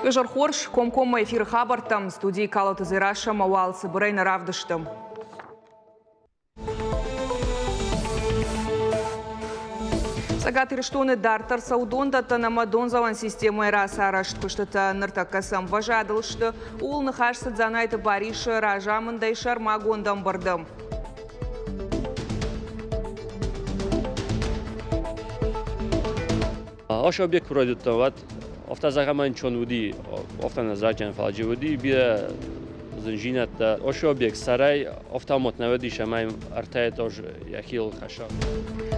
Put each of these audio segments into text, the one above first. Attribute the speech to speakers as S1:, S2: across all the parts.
S1: Вежар хорш, комкома эфир хабартам, студии Калота Зираша, Мауалцы, Бурейна Равдыштам. Сагатыр штоны дартар саудонда танама донзаван систему эраса арашт куштата ныртакасам важадыл, что ул нахашсы дзанайты бариша ражамындай шармагондам бардам.
S2: Ош объект продуктоват, автозагаман чон уди, автоназарчан фалджи уди, бида зенжинат, ош объект сарай, автомат наведи шамаем артает ож яхил хаша.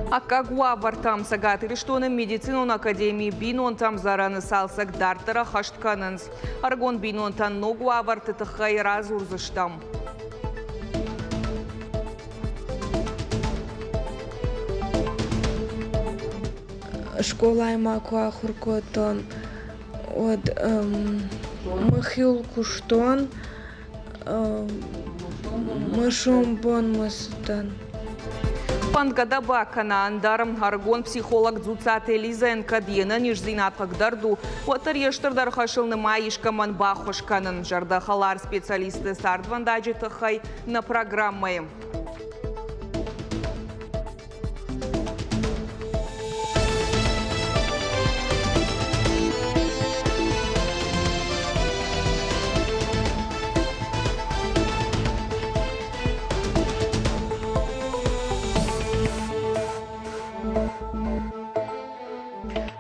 S1: А как вартам сагатыр штоны медицину на академии бинон там зараны салсак дартара хашткананс. Аргон бинон тан ногу авартыты хайраз урзыштам.
S3: Школа аймакуа хуркотон от махил куштон мышом бон мастан.
S1: Пангадаба канандарам аргон психолог Дзуцат Элизенко диена нижзинат хагдарду отыр ештырдар хашылны маишка манбахошканын жарда халар специалисты сардвандаджи тахай на программы.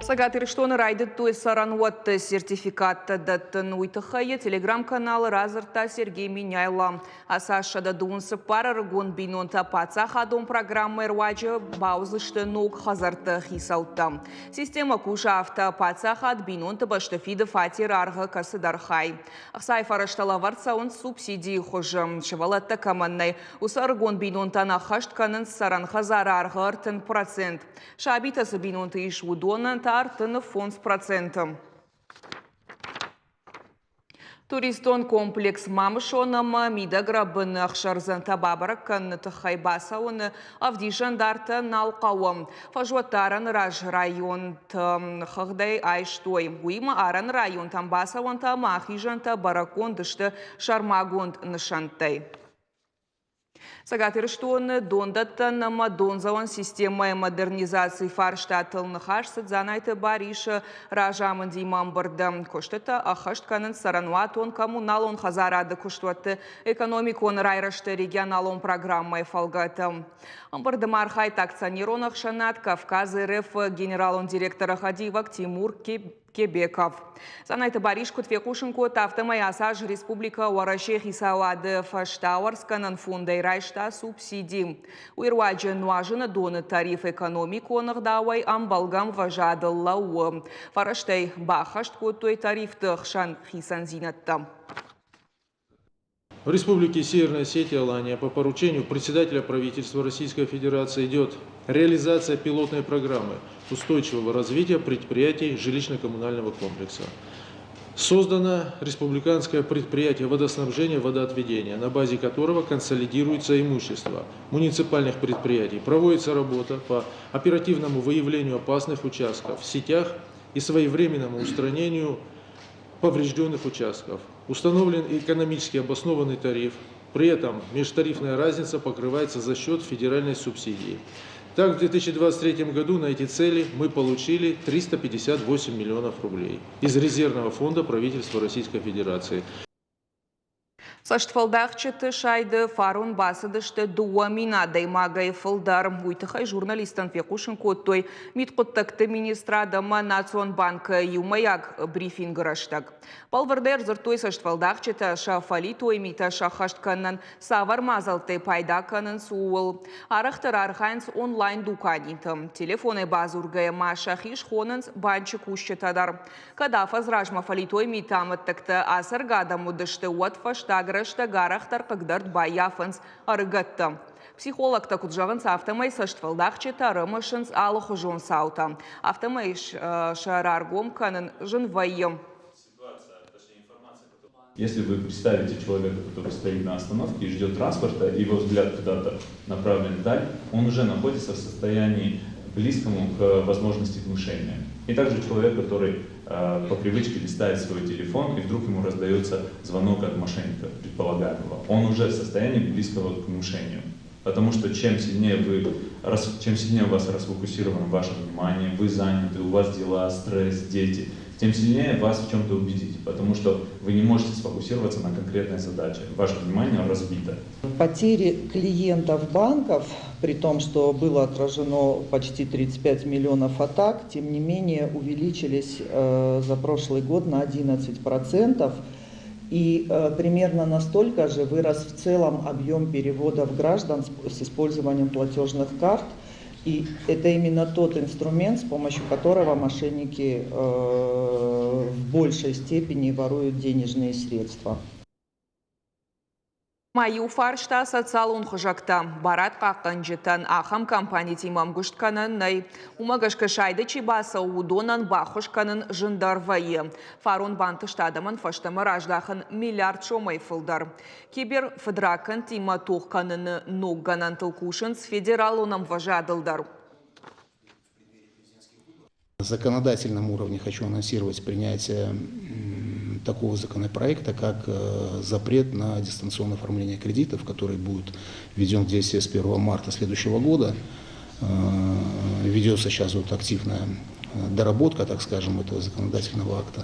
S1: Сагатыр штоны райдыт той сарануат сертификат даттын уйтыхайы телеграм-каналы разырта Сергей Миняйла. Асаша да дунсы пара рыгон бинонта паца хадом программы рваджы баузышты ног хазарты хисаутта. Система куша авто паца хад бинонта баштафиды фатир арғы касыдархай. Сайфараштала варца он субсидии хожым. Шевалатта каманнай. Уса рыгон бинонтана хаштканын саран хазар арғы артын процент. Шабитасы бинонта иш удонан артын фонд с процентом. Туристон комплекс мамышоном мидаграбын ахшарзан табабаракан тахайбасаун авдишан дарта налқауым. Фажуаттаран раж район хагдай айштой. Уима аран район тамбасаун тамахижан табаракон дышты шармагонд нышантай. Сагатыр штоны дондаттан донзаван системой модернизации фарштатылны хашсыд занайты бариша ражамын диман барды. Коштата ахаштканын сарануатон коммуналон хазарады куштуатты экономикон райрашты регионалон программой фалгаты. Амбардымар хайт акционеронах шанат Кавказ РФ генералон директора Хадивак Тимур Кебеков. Занайты баришку твекушенку тафтамай асаж республика Уарашех Исауады фаштауарсканын фундай райшта субсидий. Уирваджы нуажына доны тариф экономиконық дауай амбалгам важадыллауы. Фараштай бахашт той тарифты хшан хисан зинатта.
S4: В Республике Северная Осетия, Алания, по поручению председателя правительства Российской Федерации идет реализация пилотной программы устойчивого развития предприятий жилищно-коммунального комплекса. Создано республиканское предприятие водоснабжения и водоотведения, на базе которого консолидируется имущество муниципальных предприятий. Проводится работа по оперативному выявлению опасных участков в сетях и своевременному устранению поврежденных участков. Установлен экономически обоснованный тариф, при этом межтарифная разница покрывается за счет федеральной субсидии. Так, в 2023 году на эти цели мы получили 358 миллионов рублей из резервного фонда правительства Российской Федерации.
S1: Саштфалдахчыты шайды фарун басыдышты дуамина даймагай фылдар. Уйтыхай журналистан фекушын коттой митқоттакты министрадама Национбанка юмаяк брифинг раштаг. Палвардер зыртой саштфалдахчыты шафали той мита шахаштканын савар мазалты пайдаканын суыл. Арахтар архайнс онлайн дуканитым. Телефоны базургая машахиш хонынс банчы кушчытадар. Кадафаз ражма фалитой митамыттакты асыргада мудышты уатфаштагр гарахтар кагдард баяфанс арыгатта. Психолог такуджаванс автомай саштфалдахчыта рымышынс алых жон саута. Автомай шараргом канын жынвайым.
S5: Если вы представите человека, который стоит на остановке и ждет транспорта, и его взгляд куда-то направлен вдаль, он уже находится в состоянии близкому к возможности глушения. И также человек, который по привычке листает свой телефон, и вдруг ему раздается звонок от мошенника предполагаемого. Он уже в состоянии близкого к внушению. Потому что чем сильнее у вас расфокусировано ваше внимание, вы заняты, у вас дела, стресс, дети, тем сильнее вас в чем-то убедить, потому что вы не можете сфокусироваться на конкретной задаче. Ваше внимание разбито.
S6: Потери клиентов банков, при том, что было отражено почти 35 миллионов атак, тем не менее увеличились за прошлый год на 11%. И примерно настолько же вырос в целом объем переводов граждан с использованием платежных карт. И это именно тот инструмент, с помощью которого мошенники в большей степени воруют денежные средства.
S1: Маю фаршта социалун хожакта. Барат қаққанжетан ахам компания тимам гуштканын най. Умагашка шайды чибаса удонан бахушканын жындар вайы. Фарон бантыштадамын фаштамы раждахын миллиард шомай фылдар. Кибер федракын тима тоққанын ногганан тылкушын с федералуном важадылдар.
S7: На законодательном уровне хочу анонсировать принятие такого законопроекта, как запрет на дистанционное оформление кредитов, который будет введен в действие с 1 марта следующего года. Ведется сейчас вот активная доработка, так скажем, этого законодательного акта.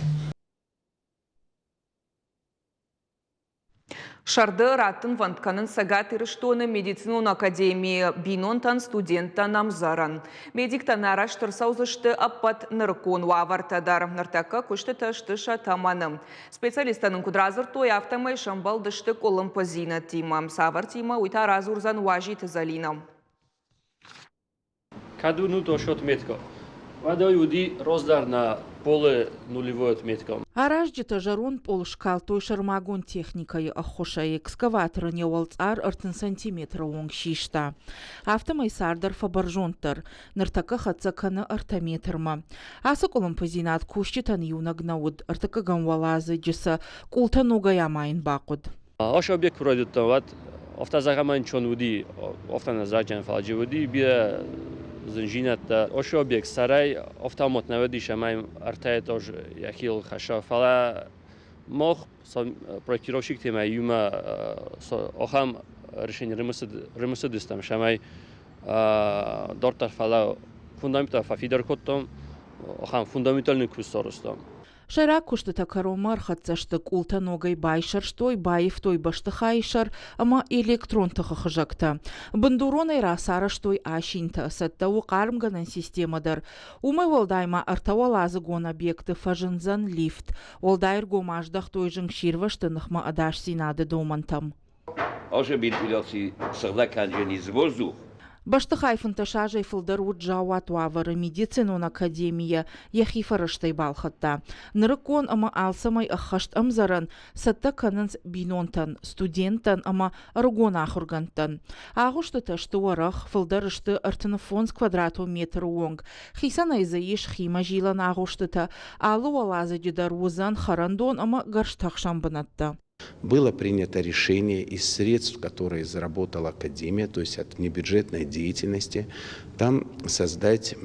S1: Шарды ратын вантканын сагат ирыштуыны медицинун академия бинонтан студенттан намзаран. Медиктан араштырса узышты аппат ныркон вавартадар. Ныртакка күшті ташты шатаманы. Специалистанын кудразыр той автомай шамбал дышты колым позина тима. Савар тима уйта разурзан важит залина.
S2: Кадуну то шот метко. Вада юди роздар на поле нулевой отметком.
S8: Аражджита жарун полшкал той шармагон техникой охоша экскаватора не уолцар 10 сантиметра онг шишта. Автомай сардар фабаржонтар, нартака хацакана артометрма. Аса колом позинат кущитан юнагнауд, артака гамвалазы джиса култа ногая майн бакуд.
S2: Ош объект продуктоват, автозагаман чон уди, автоназаджан фалджи уди, бия زنجينة أشياء بيك سراي أفتامات نودي شمايم أرتايت أج يخيل خشاف فلا مخ پروکیروشیک تیم ایوما آخام رشین رمسد دستم شمای دارتر فلا فوندامنتال فافیدر کتم آخام فوندامنتال نکوستارستم.
S8: Шайрак куштата каромар хатсашты култа ногай байшар штой байев той баштыхайшар, ама электрон тахахжакта. Бандуронай расара штой ашинта сатта уқармганан системадар. Умай волдайма артавалазы гон объекты фажынзан лифт. Волдайр гомаждах той жыңширвашты нахма адаш синады домантам.
S9: Оже вентиляции сырдаканжен из воздух.
S8: Баштыхай фанташажай фылдар уджауат вавары медицинон академия яхифарыштай балхатта. Нырыкон ама алсамай ахашт амзаран сатта канынс бинонтан, студенттан ама аргон ахургантан. Агушты ташты варах фылдарышты артынафонс квадратометр уонг. Хисана изаиш хима жилан агуштыта алу алазы дидарузан харандон ама гарштахшамбанатта.
S10: Было принято решение из средств, которые заработала Академия, то есть от внебюджетной деятельности, там создать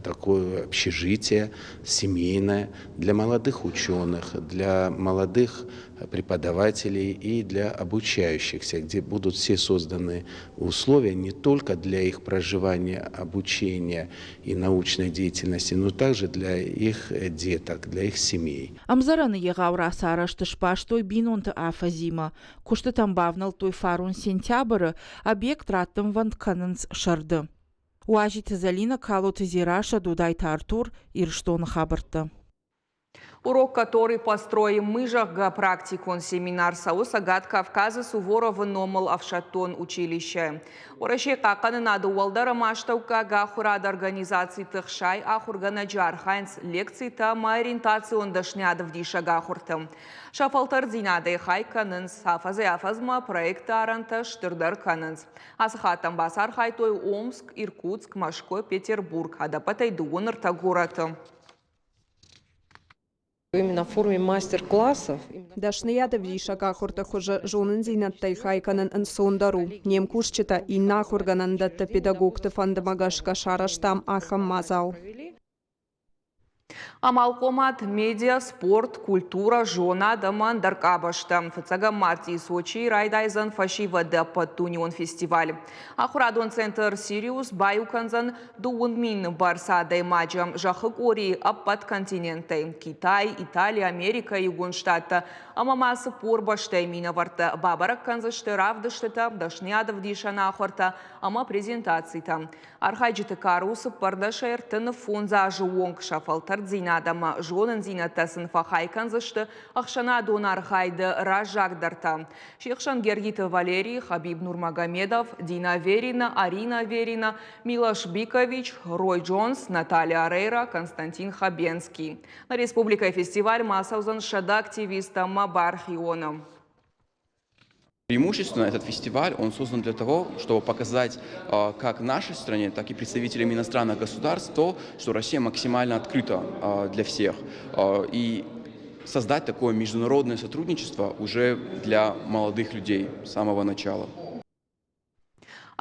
S10: такое общежитие семейное для молодых ученых, для молодых преподавателей и для обучающихся, где будут все созданы условия не только для их проживания, обучения и научной деятельности, но также для их деток, для их семей.
S8: Амзараны егаура сарашты шпаш той бинонты афазима. Кушты там бавнал той фарун сентябры объект раттым вантканынс шарды. Уажиты залина калоты зираша дудайта Артур ирштон хабарта.
S1: Урок, который построим мы же практикон семинар Саус Агат Кавказа Суворова Номал Авшатон училище. Ураши каканы надо уалдара маштаука гахурад организации тахшай ахургана джархайнс лекции там ориентацион дашнядов диша гахуртам. Шафалтар зинады хайканынс хафазы афазма проекта аранта штырдар канынс. Асхатам басар хайтой Омск, Иркутск, Машко, Петербург. Адапатай дуоныр тагуратам.
S11: Именно в форме мастер-классов.
S12: Дашнияда вишака хорта хожа жонын зинаттай хайканын инсондару. Нем кушчета и нахурганан датта педагогты фандамагашка шараштам ахам мазау.
S1: Амалкомат, медиа, спорт, культура, жона, даман, даркабашта. Фацага марти Сочи, райдайзан фашива да паттунион фестиваль. Ахурадон центр Сириус, Баюканзан, дуунмин барсадай маджам, жахыкори, аппат континентай. Китай, Италия, Америка, Югунштата. Амамасы порбаштай минаварта. Бабарак канзашты равдаштата, дашнядов дишана ахварта, ама презентацита. Архайджиты карусы пардашайр тыны фунза жуонг шафалтардзина. Адама жонын зинаттасын фахайкан зышты, ақшана донар хайды ражагдарта. Шекшан Гергита Валерий, Хабиб Нурмагомедов, Дина Верина, Арина Верина, Милош Бикович, Рой Джонс, Наталья Арейра, Константин Хабенский. На республика фестиваль массаузан шада активиста Мабархионом.
S13: Преимущественно этот фестиваль, он создан для того, чтобы показать как нашей стране, так и представителям иностранных государств то, что Россия максимально открыта для всех. И создать такое международное сотрудничество уже для молодых людей с самого начала.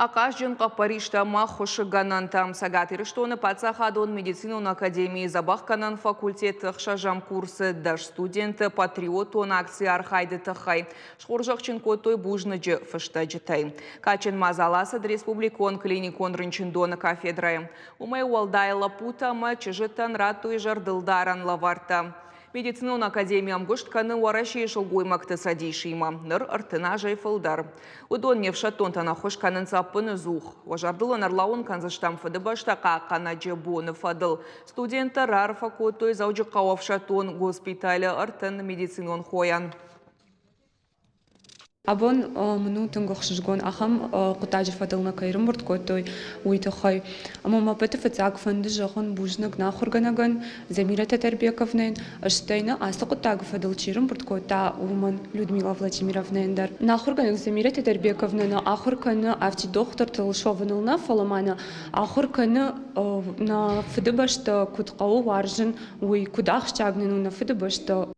S1: Акашджинка Парижта махуши ганантам сагатыры, что на пацахадон медицину на академии забахканан факультет шажам курсы даш студенты патриотон акции архайды тахай. Шхуржахченко той бужныджи фаштаджитай. Качен мазаласа республикон клиникон рынчиндона кафедрай. Умай уалдай лапута ма чижитан рату и жардылдаран лаварта. Медицинон академиям гуштканы уараши шылгой макты садишима. Ныр артына жайфылдар. Удон невшатон тана хошканын саппыны зух. Важардылын арлауын канзаштам фады баштақа қанаджы боны фадыл. Студенты рарфа котой заужы қауавшатон госпиталі артын медицинон хоян.
S14: Абон минутын гохшжгон ахам кутажи фадылна кайрым бурт котой уйтахай. Ама петеф цак фанды жахон бужнак нахурганаган Замира Татарбековнен аштайна астакутаг фадыл чирым бурт кота уман Людмила Владимировнендар. Нахурганак Замира Татарбековнена ахурканы авти доктор Талшованылна фаламана ахурканы на фидыбашта куткау варжын уй кудахшчагнену на фидыбашта.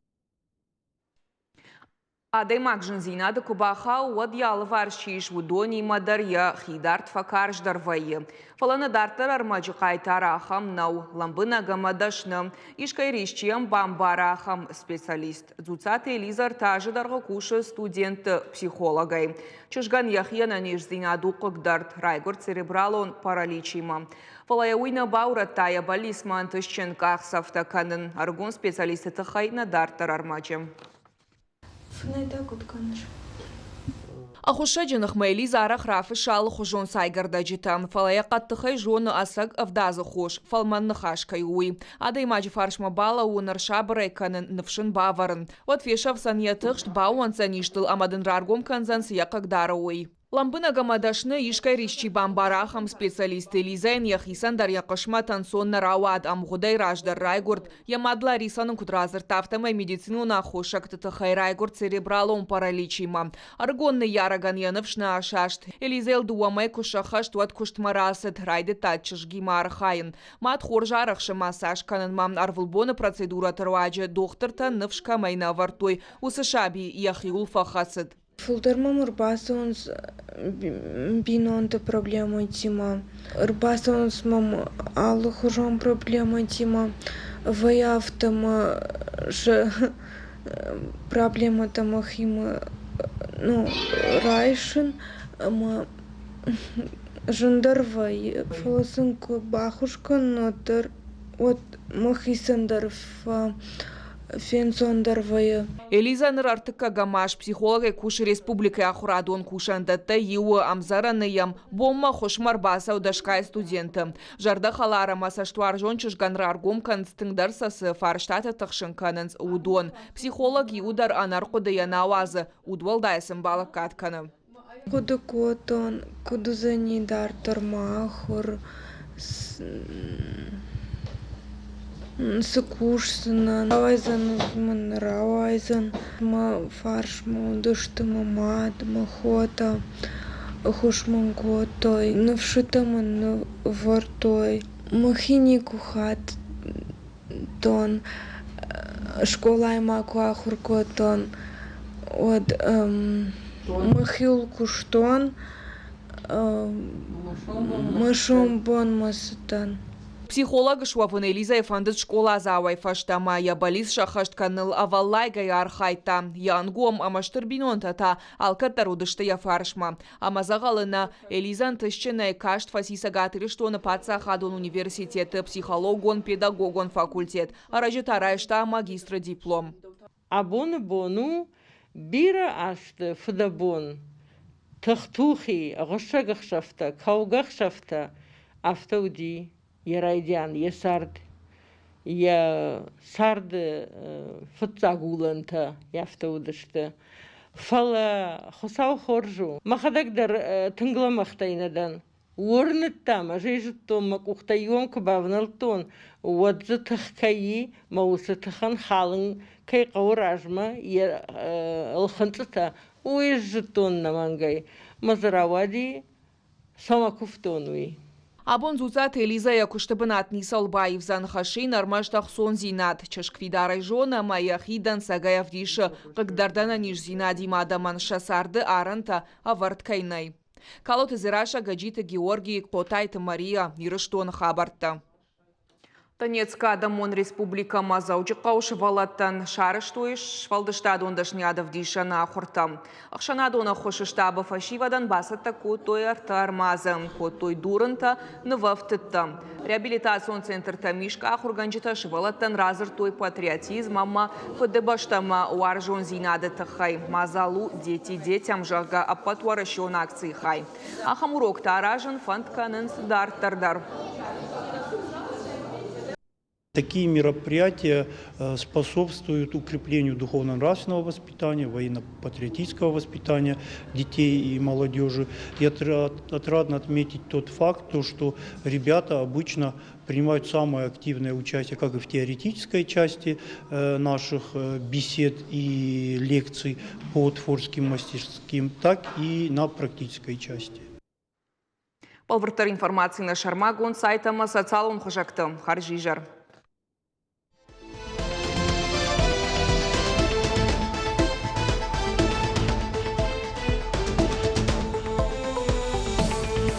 S1: Адаймак жынзина да кубаха уадьялы варшиш удони мадарья хидарт факарш дарвайы. Фаланы дартар армаджы қайтара ахам нау ламбына гамадашны ишкайришчиям бамбара ахам специалист. Дзуцаты Элизар тажы дарғы кушы студенты психологай. Чышган яхьяна нежзина дукық дарт райгор церебралон параличима. Фалая уйна баура тая балисман тышченках сафтаканын аргон специалисты тахайна дартар армаджы. Ахушаджинах Элиза арах рафы шалы хужон сайгарда житам. Фалая қаттықай жоны асаг авдазы хош. Фалманны хашкай уй. Ада имаджи фаршма бала уынар шабырайканын нывшын баварын. Вот фешав саньятықшт бауан саништыл амадын раргом канзан сияқақ дары уй. Ламбына гамадашны ишкай ришчи бамбарахам специалист Элизайн яхисан дар яқышматан сонна рауад амғудай раждар райгурд ямадла рисанын кудразыр тафтамай медицину на хошактыты хай райгурд церебралон параличима. Аргонны яраган янывшны ашашт. Элизел дуамай кушахашт ват куштмарасыт райды татчыш гимар хайын. Мат хоржарахшы массаж канын мам арвылбоны процедура тырваджы доктырта нывшка майна вартой. Усышаби яхиул фахасыд.
S3: Фулдермам урбасонс бинонта проблема тима. Урбасонс мам аллахужон проблема тима. Ваяфтама же проблема тама хима райшин ма жандарвай фаласынку бахушка нотер вот махисандарф Фенсондарвая.
S1: Элиза нырартыка гамаш психологай куши республика ахурадон кушандата юы амзараныям бомма хошмар баса удашкай студенты. Жарда халара масаштуар жончыш ганраргом канстыңдар сасы фарштата тахшынканынс удон. Психолог юдар анаркода янауазы удвалдайсын балық катканы.
S3: Куды котон, куды занидар тармахур Сыкушсына, равайзан, равайзан, ма фарш, ма удышты, ма мат, ма хота, хушман готой, навшита ма вартой, махини кухат тон, школа и маку ахуркотон, от махил куштон, машомбон масатан.
S1: Психолог Шуафын Элиза Ефандыз школа завай фаштама я балис шахашт каныл аваллайга ярхайта. Янгом амаштыр бинонта та алкаттар удышты я фаршма. Амазагалына Элизан тышчыны кашт фасиса гатыры штоны паца хадон университеты психологон педагогон факультет. Аражы тарайшта магистра диплом.
S15: Абоны бону бира ашты фдабон. Тахтухи гашагахшафта, каугахшафта автауди. Ярайдян, я сард футсагуланта, яфтаудышты. Фала хосау хоржу. Махадагдар тыңгламақтайнадан. Орныттам, ажайжыттон макуқтайон кабавналтон. Уадзы тахкаи, маусы тахан халың кай қауражма, алханцыта. Уезжыттон намангай. Мазаравади самакуфтонуи.
S1: Абон зуцат Элиза якуштабынат Нисалбаев занхаши нормаштах сон зинат. Чашквидарай жона моя хидан сагаев диша, как дардана ниш зинади мадаман шасарды аранта аварткайнай. Калот изираша гаджита Георгий Клотайта Мария Мирыштон хабарта. Донецка Дамон Республика Мазаучы қаушывалаттан шарыштойш валдыштадондашнядов дишана хуртам. Ақшанадона хошы штабы фашивадан басатта котой артармазы, котой дурынта нывафтытта. Реабилитацион центр Тамишка ахурганжита шывалаттан разыр той патриотизм, амма фыдыбаштама уаржон зинады тахай. Мазалу детям жага апатуарашон акции хай. Ахамурок таражын фантканын дарттардар.
S16: Такие мероприятия способствуют укреплению духовно-нравственного воспитания, военно-патриотического воспитания детей и молодежи. И отрадно отметить тот факт, что ребята обычно принимают самое активное участие как и в теоретической части наших бесед и лекций по творческим мастерским, так и на практической части.
S1: Полвыртар информации на Шармагон сайтама социалон хожактым Харжижар.